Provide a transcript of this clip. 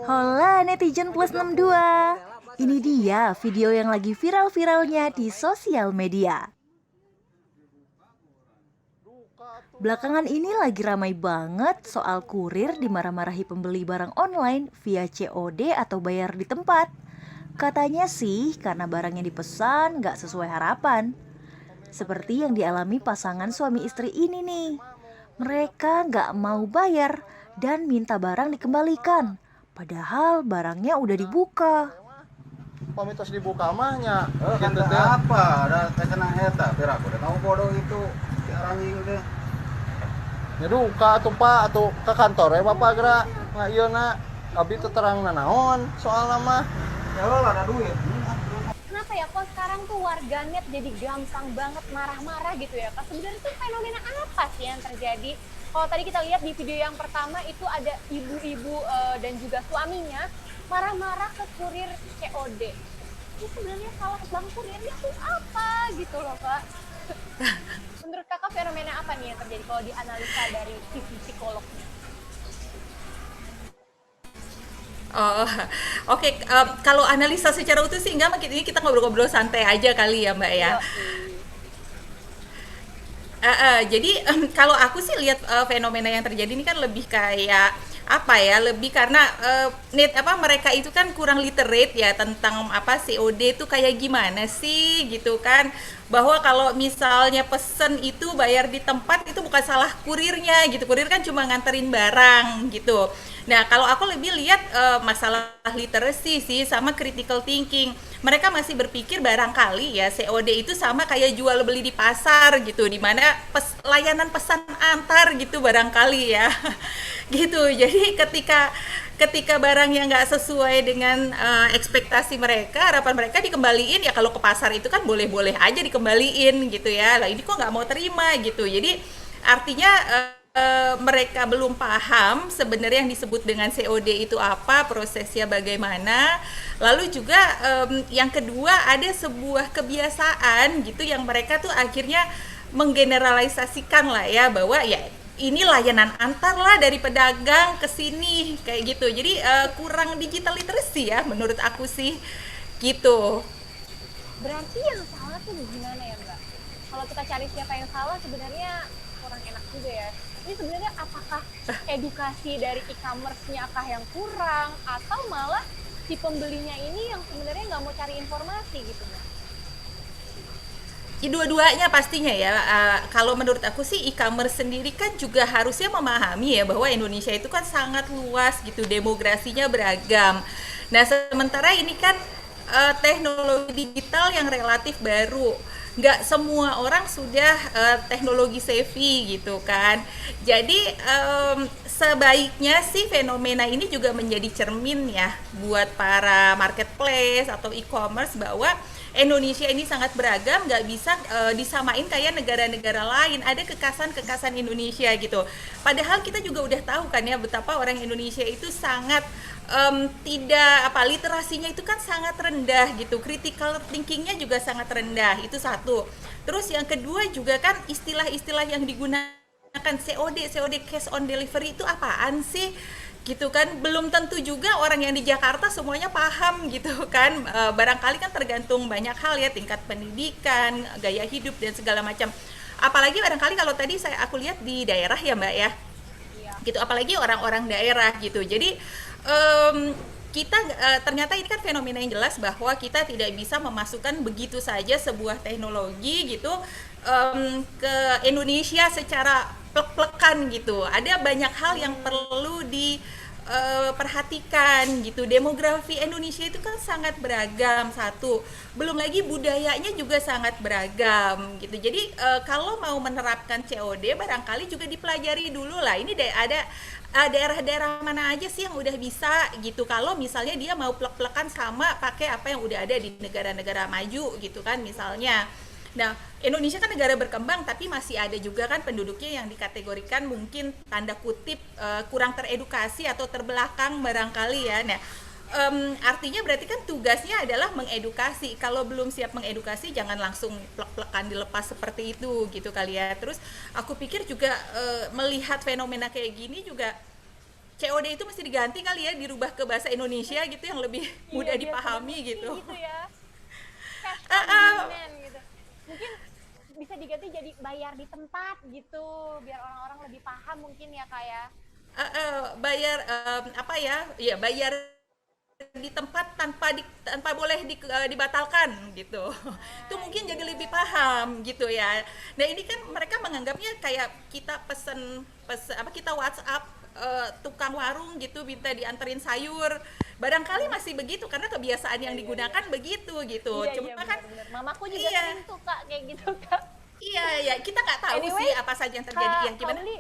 Hola netizen plus 62. Ini dia video yang lagi viral-viralnya di sosial media. Belakangan ini lagi ramai banget soal kurir dimarah-marahi pembeli barang online via COD atau bayar di tempat. Katanya sih karena barang yang dipesan nggak sesuai harapan. Seperti yang dialami pasangan suami istri ini nih. Mereka nggak mau bayar dan minta barang dikembalikan. Padahal barangnya udah dibuka. Pamitos dibuka mahnya. Gitu teh. Apa? Ada kesana eta, piraku udah tahu bodoh itu. Sekarang ini udah. Nyeduka atuh Pak atuh ke kantor ya Bapak geura. Nah ieu na abi teu terang nanaon soal mah. Ya lo ada duit. Kenapa ya kok sekarang tuh warganet jadi gampang banget marah-marah gitu ya Kak? Sebenarnya tuh fenomena apa sih yang terjadi? Kalau tadi kita lihat di video yang pertama itu ada ibu-ibu dan juga suaminya marah-marah ke kurir COD. Ini sebenarnya salah bang kurirnya tuh apa gitu loh Kak? Menurut Kakak fenomena apa nih yang terjadi kalau dianalisa dari sisi psikolognya? Oh, oke. Kalau analisa secara utuh sih enggak, ini kita ngobrol-ngobrol santai aja kali ya Mbak ya. Jadi kalau aku sih lihat fenomena yang terjadi ini kan lebih kayak apa ya, lebih karena mereka itu kan kurang literate ya tentang apa COD itu kayak gimana sih gitu kan, bahwa kalau misalnya pesen itu bayar di tempat itu bukan salah kurirnya gitu, kurir kan cuma nganterin barang gitu. Nah kalau aku lebih lihat masalah literacy sih sama critical thinking. Mereka masih berpikir barangkali ya COD itu sama kayak jual beli di pasar gitu, dimana layanan pesan antar gitu barangkali ya gitu. Jadi ketika barang yang nggak sesuai dengan ekspektasi mereka, harapan mereka dikembaliin, ya kalau ke pasar itu kan boleh-boleh aja dikembaliin gitu ya. Lah ini kok nggak mau terima gitu. Jadi artinya mereka belum paham sebenarnya yang disebut dengan COD itu apa, prosesnya bagaimana. Lalu juga yang kedua ada sebuah kebiasaan gitu yang mereka tuh akhirnya menggeneralisasikan lah ya, bahwa ya ini layanan antar lah dari pedagang ke sini kayak gitu. Jadi kurang digital literacy ya menurut aku sih gitu. Berarti yang salah tuh gimana ya Mbak? Kalau kita cari siapa yang salah sebenarnya kurang enak juga ya. Ini sebenarnya apakah edukasi dari e-commerce-nya kah yang kurang, atau malah si pembelinya ini yang sebenarnya nggak mau cari informasi gitu Mbak? Dua-duanya pastinya ya. Kalau menurut aku sih e-commerce sendiri kan juga harusnya memahami ya bahwa Indonesia itu kan sangat luas gitu, demografinya beragam. Nah sementara ini kan teknologi digital yang relatif baru, nggak semua orang sudah teknologi savvy gitu kan. Jadi sebaiknya sih fenomena ini juga menjadi cermin ya buat para marketplace atau e-commerce, bahwa Indonesia ini sangat beragam, nggak bisa disamain kayak negara-negara lain. Ada kekasan-kekasan Indonesia gitu. Padahal kita juga udah tahu kan ya betapa orang Indonesia itu sangat tidak literasinya itu kan sangat rendah gitu, critical thinkingnya juga sangat rendah, itu satu. Terus yang kedua juga kan istilah-istilah yang digunakan COD cash on delivery itu apaan sih gitu kan, belum tentu juga orang yang di Jakarta semuanya paham gitu kan. Barangkali kan tergantung banyak hal ya, tingkat pendidikan, gaya hidup dan segala macam. Apalagi barangkali kalau tadi aku lihat di daerah ya Mbak ya, gitu, apalagi orang-orang daerah gitu. Jadi kita ternyata ini kan fenomena yang jelas bahwa kita tidak bisa memasukkan begitu saja sebuah teknologi gitu ke Indonesia secara plek-plekan gitu. Ada banyak hal yang perlu diperhatikan gitu. Demografi Indonesia itu kan sangat beragam, satu. Belum lagi budayanya juga sangat beragam gitu. Jadi kalau mau menerapkan COD barangkali juga dipelajari dulu lah. Ini ada daerah-daerah mana aja sih yang udah bisa gitu, kalau misalnya dia mau plek-plekan sama pakai apa yang udah ada di negara-negara maju gitu kan misalnya. Nah Indonesia kan negara berkembang tapi masih ada juga kan penduduknya yang dikategorikan mungkin tanda kutip kurang teredukasi atau terbelakang barangkali ya. Nah artinya berarti kan tugasnya adalah mengedukasi. Kalau belum siap mengedukasi jangan langsung plek-plekan dilepas seperti itu gitu kali ya. Terus aku pikir juga melihat fenomena kayak gini juga COD itu mesti diganti kali ya, dirubah ke bahasa Indonesia gitu yang lebih mudah Iya, biar dipahami mengerti gitu. gitu ya. Cash Ah, on ah. demand gitu. Mungkin bisa diganti jadi bayar di tempat gitu, biar orang-orang lebih paham mungkin ya Kak ya. Bayar apa ya? Ya bayar di tempat tanpa boleh dibatalkan gitu. Itu mungkin jadi lebih paham gitu ya. Nah, ini kan mereka menganggapnya kayak kita pesen apa kita WhatsApp tukang warung gitu minta dianterin sayur. Barangkali masih begitu karena kebiasaan yang digunakan begitu gitu. Iya, Cuma iya, kan benar-benar. Mamaku juga iya. sering tuh Kak kayak gitu Kak. Iya ya, kita nggak tahu Anyway, sih apa saja yang terjadi yang Kak gimana. Pauli,